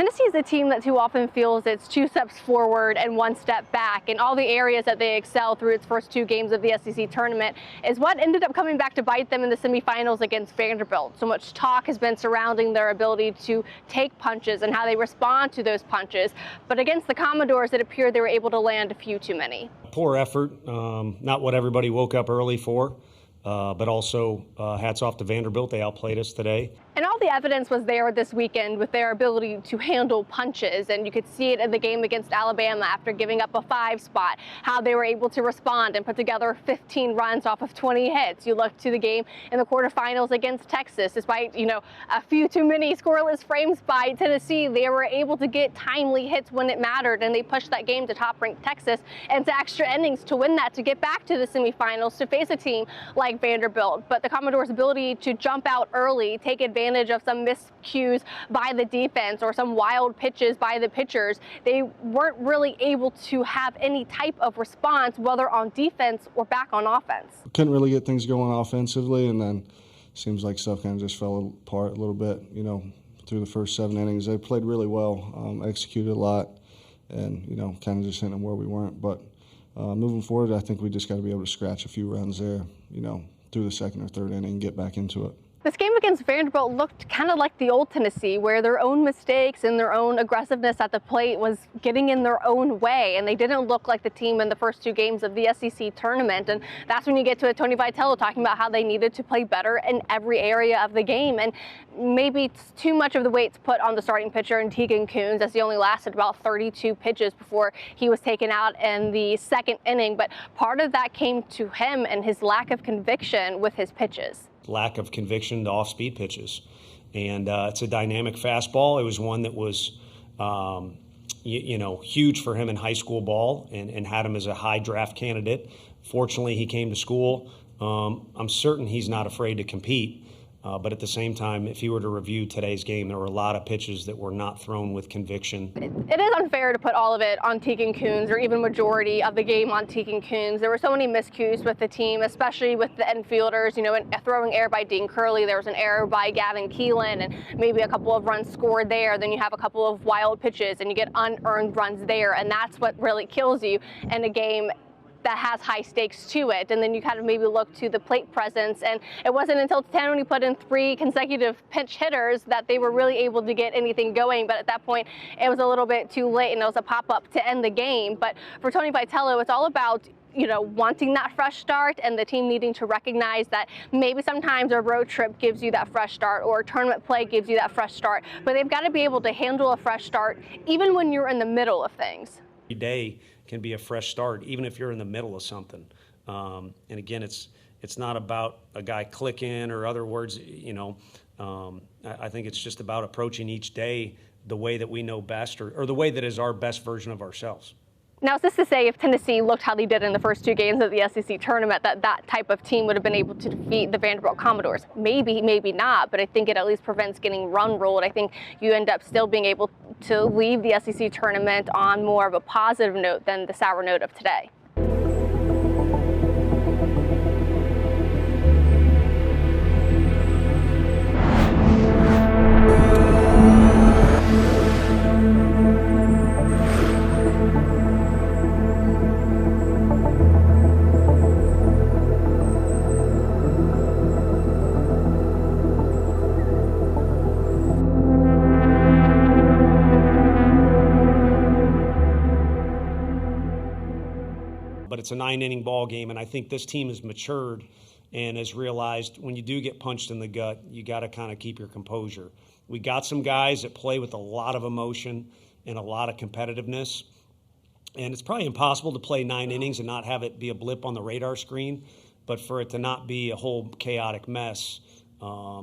Tennessee is a team that too often feels it's 2 steps forward and 1 step back, and all the areas that they excel through its first 2 games of the SEC tournament is what ended up coming back to bite them in the semifinals against Vanderbilt. So much talk has been surrounding their ability to take punches and how they respond to those punches, but against the Commodores it appeared they were able to land a few too many. Poor effort, not what everybody woke up early for. But also hats off to Vanderbilt. They outplayed us today. And all the evidence was there this weekend with their ability to handle punches, and you could see it in the game against Alabama after giving up a 5 spot, how they were able to respond and put together 15 runs off of 20 hits. You look to the game in the quarterfinals against Texas, despite, a few too many scoreless frames by Tennessee, they were able to get timely hits when it mattered, and they pushed that game to top-ranked Texas into extra innings to win that, to get back to the semifinals, to face a team like Vanderbilt. But the Commodores' ability to jump out early, take advantage of some miscues by the defense or some wild pitches by the pitchers, they weren't really able to have any type of response, whether on defense or back on offense. Couldn't really get things going offensively, and then seems like stuff kind of just fell apart a little bit, through the first 7 innings. They played really well, executed a lot, and, kind of just hitting them where we weren't. But moving forward, I think we just got to be able to scratch a few runs there, through the 2nd or 3rd inning and get back into it. This game against Vanderbilt looked kind of like the old Tennessee, where their own mistakes and their own aggressiveness at the plate was getting in their own way, and they didn't look like the team in the first 2 games of the SEC tournament. And that's when you get to a Tony Vitello talking about how they needed to play better in every area of the game. And maybe too much of the weight's put on the starting pitcher in Tegan Kuhns, as he only lasted about 32 pitches before he was taken out in the 2nd inning. But part of that came to him and his lack of conviction with his pitches. Lack of conviction to off-speed pitches. And it's a dynamic fastball. It was one that was, huge for him in high school ball and had him as a high draft candidate. Fortunately, he came to school. I'm certain he's not afraid to compete. But at the same time, if you were to review today's game, there were a lot of pitches that were not thrown with conviction. It is unfair to put all of it on Tegan Kuhns, or even majority of the game on Tegan Kuhns. There were so many miscues with the team, especially with the infielders. A throwing error by Dean Curley. There was an error by Gavin Keelan, and maybe a couple of runs scored there. Then you have a couple of wild pitches, and you get unearned runs there, and that's what really kills you in a game that has high stakes to it. And then you kind of maybe look to the plate presence, and it wasn't until Tennessee put in 3 consecutive pinch hitters that they were really able to get anything going. But at that point, it was a little bit too late, and it was a pop-up to end the game. But for Tony Vitello, it's all about wanting that fresh start, and the team needing to recognize that maybe sometimes a road trip gives you that fresh start, or tournament play gives you that fresh start. But they've got to be able to handle a fresh start even when you're in the middle of things. Every day can be a fresh start, even if you're in the middle of something. And again, it's not about a guy clicking or other words. I think it's just about approaching each day the way that we know best, or the way that is our best version of ourselves. Now, is this to say if Tennessee looked how they did in the first 2 games of the SEC tournament, that type of team would have been able to defeat the Vanderbilt Commodores? Maybe, maybe not, but I think it at least prevents getting run-ruled. I think you end up still being able to leave the SEC tournament on more of a positive note than the sour note of today. But it's a 9-inning ball game, and I think this team has matured and has realized when you do get punched in the gut, you got to kind of keep your composure. We got some guys that play with a lot of emotion and a lot of competitiveness, and it's probably impossible to play 9 innings and not have it be a blip on the radar screen, but for it to not be a whole chaotic mess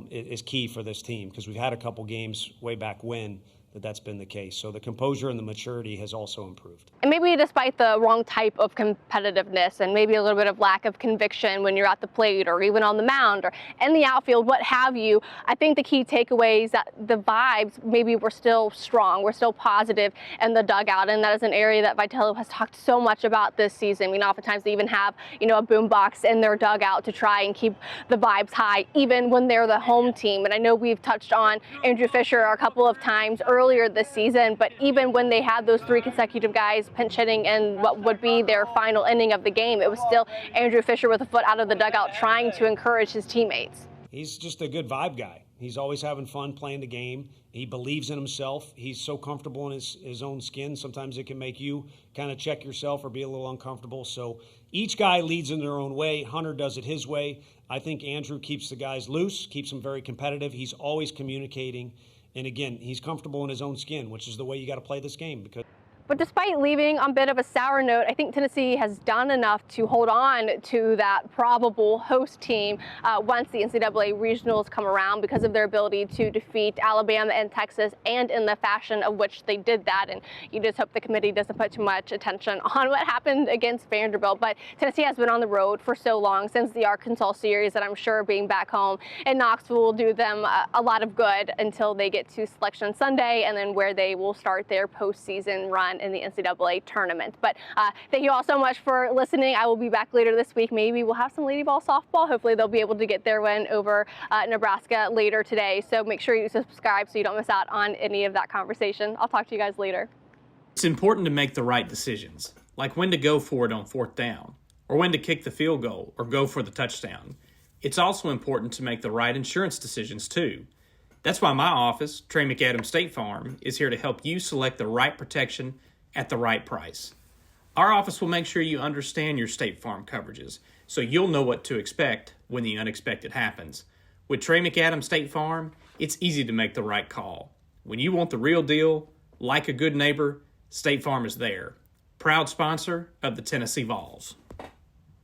is key for this team, because we've had a couple games way back when that's been the case. So the composure and the maturity has also improved. And maybe despite the wrong type of competitiveness and maybe a little bit of lack of conviction when you're at the plate or even on the mound or in the outfield, what have you, I think the key takeaway is that the vibes maybe were still strong, we're still positive in the dugout, and that is an area that Vitello has talked so much about this season. Oftentimes they even have, a boombox in their dugout to try and keep the vibes high, even when they're the home team. And I know we've touched on Andrew Fisher a couple of times earlier earlier this season, but even when they had those 3 consecutive guys pinch hitting in what would be their final inning of the game, it was still Andrew Fisher with a foot out of the dugout trying to encourage his teammates. He's just a good vibe guy. He's always having fun playing the game. He believes in himself. He's so comfortable in his own skin. Sometimes it can make you kind of check yourself or be a little uncomfortable. So each guy leads in their own way. Hunter does it his way. I think Andrew keeps the guys loose, keeps them very competitive. He's always communicating. And again, he's comfortable in his own skin, which is the way you got to play this game. But despite leaving on a bit of a sour note, I think Tennessee has done enough to hold on to that probable host team once the NCAA regionals come around because of their ability to defeat Alabama and Texas, and in the fashion of which they did that. And you just hope the committee doesn't put too much attention on what happened against Vanderbilt. But Tennessee has been on the road for so long since the Arkansas series that I'm sure being back home in Knoxville will do them a lot of good until they get to Selection Sunday, and then where they will start their postseason run in the NCAA tournament. But thank you all so much for listening. I will be back later this week. Maybe we'll have some Lady Vol softball. Hopefully they'll be able to get their win over Nebraska later today. So make sure you subscribe so you don't miss out on any of that conversation. I'll talk to you guys later. It's important to make the right decisions, like when to go for it on 4th down, or when to kick the field goal or go for the touchdown. It's also important to make the right insurance decisions too. That's why my office, Trey McAdams State Farm, is here to help you select the right protection at the right price. Our office will make sure you understand your State Farm coverages so you'll know what to expect when the unexpected happens. With Trey McAdams State Farm, it's easy to make the right call. When you want the real deal, like a good neighbor, State Farm is there. Proud sponsor of the Tennessee Vols.